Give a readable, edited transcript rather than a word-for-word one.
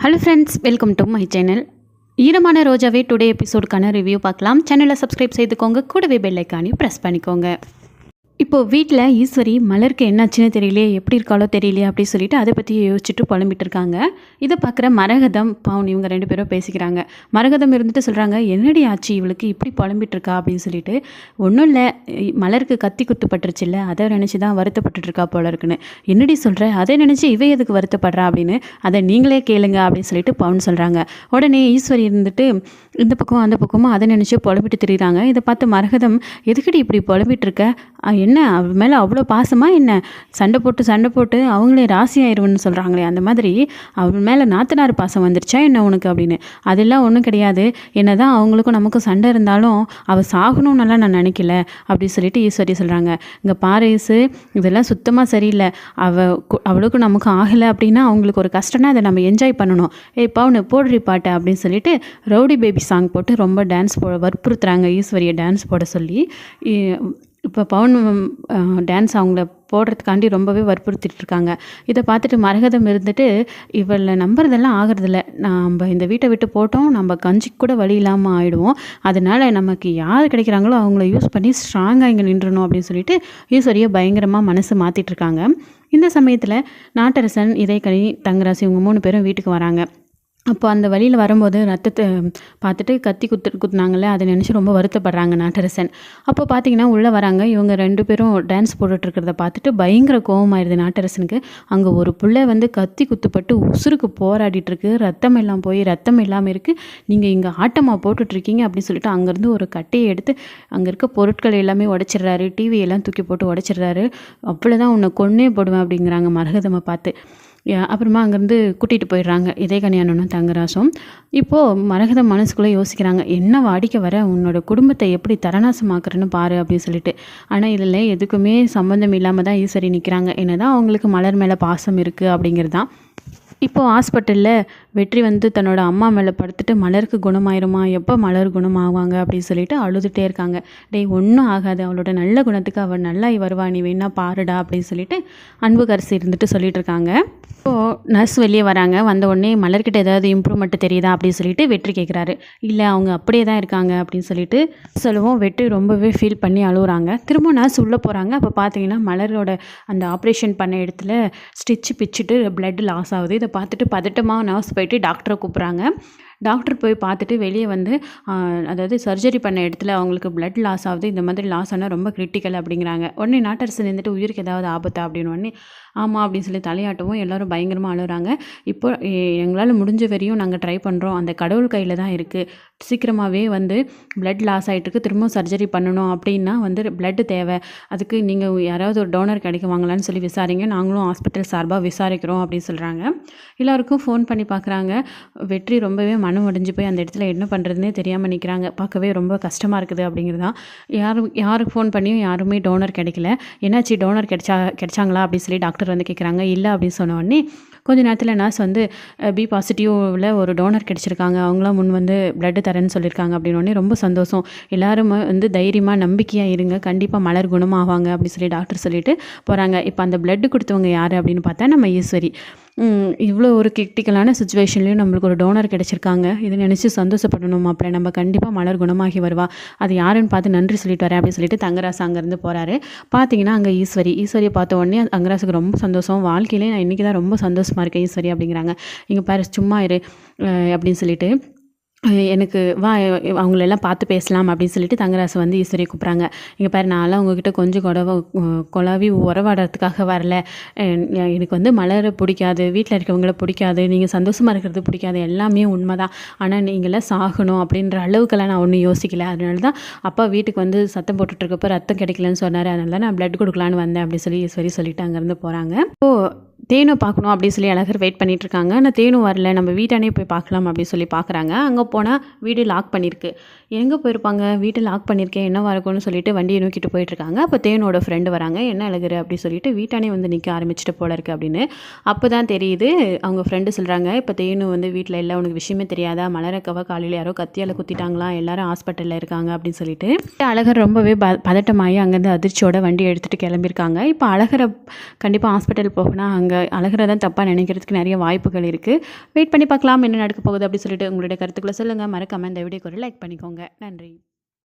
Hello friends, welcome to my channel. ஈரமான Rojave today எபிசோடுக்கான review பார்க்கலாம். சேனலை சப்ஸ்கிரைப் செய்துக்கோங்க, கூடவே பெல் ஐக்கானையும் ப்ரெஸ் பண்ணிக்கோங்க. இப்போது வீட்டில் ஈஸ்வரி மலருக்கு என்னாச்சுன்னு தெரியலையே, எப்படி இருக்காளோ தெரியலையே அப்படின்னு சொல்லிட்டு அதை பற்றி யோசிச்சுட்டு புலம்பிட்டு இருக்காங்க. இதை பார்க்குற மரகதம் பவுன் இவங்க ரெண்டு பேரும் பேசிக்கிறாங்க. மரகதம் இருந்துட்டு சொல்கிறாங்க, என்னடி ஆச்சு இவளுக்கு இப்படி புலம்பிட்டு இருக்கா அப்படின்னு சொல்லிட்டு. ஒன்றும் இல்லை, மலருக்கு கத்தி குத்துப்பட்டுருச்சு இல்லை, அதை நினச்சி தான் வருத்தப்பட்டு இருக்கா போல இருக்குன்னு. என்னடி சொல்கிற, அதை நினச்சி இவ எதுக்கு வருத்தப்படுறா அப்படின்னு, அதை நீங்களே கேளுங்க அப்படின்னு சொல்லிட்டு பவுன் சொல்கிறாங்க. உடனே ஈஸ்வரி இருந்துட்டு இந்த பக்கம் அந்த பக்கமும் அதை நினச்சி புலம்பிட்டு திரிகிறாங்க. இதை பார்த்து மரகதம், எதுக்கடி இப்படி புலம்பிட்டு இருக்க, என்ன அவள் மேலே அவ்வளோ பாசமா என்ன, சண்டை போட்டு அவங்களே ராசி ஆயிடுவேன்னு சொல்கிறாங்களே, அந்த மாதிரி அவள் மேலே நாத்தனார் பாசம் வந்துருச்சா என்ன உனக்கு அப்படின்னு. அதெல்லாம் ஒன்றும் கிடையாது, என்ன தான் அவங்களுக்கும் நமக்கும் சண்டை இருந்தாலும் அவள் சாகணும்னெல்லாம் நான் நினைக்கல அப்படின்னு சொல்லிட்டு ஈஸ்வரி சொல்கிறாங்க. இங்கே பாரேசு, இதெல்லாம் சுத்தமாக சரியில்லை. அவளுக்கும் நமக்கும் ஆகலை அப்படின்னா அவங்களுக்கு ஒரு கஷ்டம்னா அதை நம்ம என்ஜாய் பண்ணணும். பவுனு போடுறி பாட்டு அப்படின்னு சொல்லிட்டு ரவுடி பேபி சாங் போட்டு ரொம்ப டான்ஸ் வற்புறுத்துறாங்க ஈஸ்வரியை டான்ஸ் போட சொல்லி. இப்போ பவுன் டான்ஸ் அவங்கள போடுறதுக்காண்டி ரொம்பவே வற்புறுத்திட்டு இருக்காங்க. இதை பார்த்துட்டு மரகதம் இருந்துட்டு, இவளை நம்புறதெல்லாம் ஆகிறதில்ல, நம்ம இந்த வீட்டை விட்டு போட்டோம், நம்ம கஞ்சிக்கு கூட வழி இல்லாமல் ஆகிடுவோம், அதனால் நமக்கு யார் கிடைக்கிறாங்களோ அவங்கள யூஸ் பண்ணி ஸ்ட்ராங்காக இங்கே நின்றணும் அப்படின்னு சொல்லிட்டு ஈஸ்வரியை பயங்கரமாக மனசு மாற்றிட்டு இருக்காங்க. இந்த சமயத்தில் நாட்டரசன், இதயக்கனி, தங்கராசி இவங்க 3 பேரும் வீட்டுக்கு வராங்க. அப்போ அந்த வழியில் வரும்போது ரத்தத்தை பார்த்துட்டு கத்தி குத்துனாங்களே, அதை நினச்சி ரொம்ப வருத்தப்படுறாங்க நாட்டரசன். அப்போ பார்த்தீங்கன்னா உள்ளே வராங்க. இவங்க 2 பேரும் டான்ஸ் போட்டுட்ருக்கிறத பார்த்துட்டு பயங்கர கோவமாயிருது நாட்டரசனுக்கு. அங்கே ஒரு பிள்ளை கத்தி குத்துப்பட்டு உசுருக்கு போராடிட்டுருக்கு, ரத்தம் எல்லாம் போய் ரத்தம் இல்லாமல் இருக்குது, நீங்கள் இங்கே ஆட்டமாக போட்டுட்ருக்கீங்க அப்படின்னு சொல்லிட்டு அங்கேருந்து ஒரு கட்டையை எடுத்து அங்கே இருக்க பொருட்கள் எல்லாமே உடைச்சிடுறாரு, டிவியெல்லாம் தூக்கி போட்டு உடைச்சிடுறாரு. அவ்வளோதான், உன்னை கொன்னே போடுவேன் அப்படிங்கிறாங்க மரகதமை பார்த்து. அப்புறமா அங்கேருந்து கூட்டிகிட்டு போயிடுறாங்க இதயக்கனி அண்ணனும் தங்கராசும். இப்போது மரகதம் மனசுக்குள்ளே யோசிக்கிறாங்க, என்ன அடிக்க வர, உன்னோட குடும்பத்தை எப்படி தரநாசமாக்குறன்னு பாரு அப்படின்னு சொல்லிட்டு. ஆனால் இதில் எதுக்குமே சம்மந்தம் இல்லாமல் தான் ஈஸ்வரி நிற்கிறாங்க. என்ன தான் அவங்களுக்கு மலர் மேலே பாசம் இருக்குது அப்படிங்கிறது தான். இப்போது ஹாஸ்பிட்டலில் வெற்றி தன்னோட அம்மா மேலே படுத்துட்டு, மலருக்கு குணமாயிருமா, எப்போ மலர் குணமாவாங்க அப்படின்னு சொல்லிட்டு அழுதுகிட்டே இருக்காங்க. டேய் ஒன்றும் ஆகாது, அவளோட நல்ல குணத்துக்கு அவள் நல்லா வருவா, நீ வேணா பாருடா அப்படின்னு சொல்லிட்டு அன்புக்கரசி இருந்துட்டு சொல்லிட்டு இருக்காங்க. இப்போது நர்ஸ் வெளியே வராங்க. வந்த உடனே மலர்கிட்ட ஏதாவது இம்ப்ரூவ்மெண்ட் தெரியுதா அப்படின்னு சொல்லிட்டு வெற்றி கேட்குறாரு. இல்லை, அவங்க அப்படியே தான் இருக்காங்க அப்படின்னு சொல்லிட்டு சொல்லுவோம். வெற்றி ரொம்பவே ஃபீல் பண்ணி அழுகுறாங்க. திரும்ப நர்ஸ் உள்ளே போகிறாங்க. அப்போ பார்த்தீங்கன்னா மலரோட அந்த ஆப்ரேஷன் பண்ண இடத்துல ஸ்டிச்சு பிச்சுட்டு பிளட் லாஸ் ஆகுது. இதை பார்த்துட்டு பதட்டமாக நர்ஸ் போயிட்டு டாக்டரை கூப்பிட்றாங்க. டாக்டர் போய் பார்த்துட்டு வெளியே அதாவது சர்ஜரி பண்ண இடத்துல அவங்களுக்கு பிளட் லாஸ் ஆகுது, இந்த மாதிரி லாஸ் ஆனால் ரொம்ப கிரிட்டிக்கல் அப்படிங்கிறாங்க. உடனே நாட்டரசன் இருந்துட்டு, உயிருக்கு ஏதாவது ஆபத்தா அப்படின்னு உடனே ஆமாம் அப்படின்னு சொல்லி தலையாட்டவும் எல்லோரும் பயங்கரமாக அழுகுறாங்க. இப்போ எங்களால் முடிஞ்ச வரையும் நாங்கள் ட்ரை பண்ணுறோம், அந்த கடவுள் கையில் தான் இருக்குது, சீக்கிரமாகவே பிளட் லாஸ் ஆகிட்டுருக்கு, திரும்ப சர்ஜரி பண்ணணும் அப்படின்னா பிளட் தேவை, அதுக்கு நீங்கள் யாராவது ஒரு டோனர் கிடைக்குவாங்களான்னு சொல்லி விசாரிங்க, நாங்களும் ஹாஸ்பிட்டல் சார்பாக விசாரிக்கிறோம் அப்படின்னு சொல்கிறாங்க. எல்லாருக்கும் ஃபோன் பண்ணி பார்க்குறாங்க. வெற்றி ரொம்பவே மனம் உடைஞ்சு போய் அந்த இடத்துல என்ன பண்ணுறதுனே தெரியாமல் நிற்கிறாங்க. பார்க்கவே ரொம்ப கஷ்டமாக இருக்குது அப்படிங்கிறது தான். யாருக்கு ஃபோன் பண்ணியும் யாருமே டோனர் கிடைக்கல. என்னாச்சு, டோனர் கிடைச்சாங்களா அப்படின்னு சொல்லி டாக்டர் கேட்குறாங்க. இல்லை அப்படின்னு சொன்ன உடனே கொஞ்ச நேரத்தில் நர்ஸ் பி பாசிட்டிவில் ஒரு டோனர் கிடச்சிருக்காங்க, அவங்களாம் முன் பிளட்டு தரேன்னு சொல்லியிருக்காங்க அப்படின்னு ரொம்ப சந்தோஷம், எல்லோரும் தைரியமாக நம்பிக்கையாக இருங்க, கண்டிப்பாக மலர் குணமாவாங்க அப்படின்னு சொல்லி டாக்டர் சொல்லிட்டு போகிறாங்க. இப்போ அந்த பிளட்டு கொடுத்தவங்க யார் அப்படின்னு பார்த்தா நம்ம ஈஸ்வரி. இவ்வளோ ஒரு கிரிட்டிக்கலான சுச்சுவேஷன்லேயும் நம்மளுக்கு ஒரு டோனர் கிடச்சிருக்காங்க, இதை நினச்சி சந்தோஷப்படணும் மாப்பிள்ள, நம்ம கண்டிப்பாக மலர் குணமாகி வருவா, அது யாருன்னு பார்த்து நன்றி சொல்லிட்டு வரேன் அப்படின்னு சொல்லிட்டு தங்கராசு அங்கேருந்து போகிறாரு. பார்த்தீங்கன்னா அங்கே ஈஸ்வரியை பார்த்த உடனே தங்கராசுக்கு ரொம்ப சந்தோஷம், வாழ்க்கையிலே நான் இன்றைக்கி தான் ரொம்ப சந்தோஷமாக இருக்கேன் ஈஸ்வரி அப்படிங்கிறாங்க. இங்கே பாரு சும்மா இரு அப்படின்னு சொல்லிட்டு, எனக்கு வா அவங்களெல்லாம் பார்த்து பேசலாம் அப்படின்னு சொல்லிட்டு தங்கராசு ஈஸ்வரியை கூப்பிட்றாங்க. இங்கே பாரு, நான்லாம் உங்ககிட்ட கொஞ்சம் குழாவி உறவாடுறதுக்காக வரல, எனக்கு மலரை பிடிக்காது, வீட்டில் இருக்கவங்கள பிடிக்காது, நீங்கள் சந்தோஷமாக இருக்கிறது பிடிக்காது, எல்லாமே உண்மை தான், ஆனால் நீங்களாம் சாகணும் அப்படின்ற அளவுக்கெல்லாம் நான் ஒன்றும் யோசிக்கல, அதனால தான் அப்பா வீட்டுக்கு சத்தம் போட்டுட்ருக்கப்போ ரத்தம் கிடைக்கலன்னு சொன்னார், அதனால தான் நான் பிளட் கொடுக்கலான்னு வந்தேன் அப்படின்னு சொல்லி ஈஸ்வரி சொல்லிட்டு அங்கேருந்து போகிறாங்க. இப்போது தேனு பார்க்கணும் அப்படின்னு சொல்லி அழகர் வெயிட் பண்ணிகிட்டு இருக்காங்க. ஆனால் தேனு வரல, நம்ம வீட்டானே போய் பார்க்கலாம் அப்படின்னு சொல்லி பார்க்குறாங்க. அங்கே போனால் வீடு லாக் பண்ணியிருக்கு. எங்கே போயிருப்பாங்க, வீட்டை லாக் பண்ணியிருக்கேன், என்னவா இருக்கும்னு சொல்லிட்டு வண்டியை நோக்கிட்டு போயிட்டுருக்காங்க. அப்போ தேனோட ஃப்ரெண்டு வராங்க. என்ன அழகர் அப்படின்னு சொல்லிட்டு வீட்டானே நிற்க ஆரம்பிச்சிட்டு போல இருக்குது அப்படின்னு. அப்போ தான் தெரியுது, அவங்க ஃப்ரெண்டு சொல்கிறாங்க, இப்போ தேனு வீட்டில் இல்லை, உனக்கு விஷயமே தெரியாதா, மலரக்கவா காலையில் யாரோ கத்தியால் குத்திட்டாங்களாம், எல்லாரும் ஹாஸ்பிட்டலில் இருக்காங்க அப்படின்னு சொல்லிட்டு அழகர் ரொம்பவே பதட்டமாகி அங்கேருந்து அதிர்ச்சியோட வண்டி எடுத்துகிட்டு கிளம்பியிருக்காங்க. இப்போ அழகரை கண்டிப்பாக ஹாஸ்பிட்டல் போகணும், அங்கே அவங்க அழகிறதான் தப்பாக நினைக்கிறதுக்கு நிறைய வாய்ப்புகள் இருக்குது. வெயிட் பண்ணி பார்க்கலாம் என்ன நடக்க போகுது அப்படி சொல்லிட்டு உங்களுடைய கருத்துக்களை சொல்லுங்கள். மறக்காமல் இந்த வீடியோக்கு ஒரு லைக் பண்ணிக்கோங்க. நன்றி.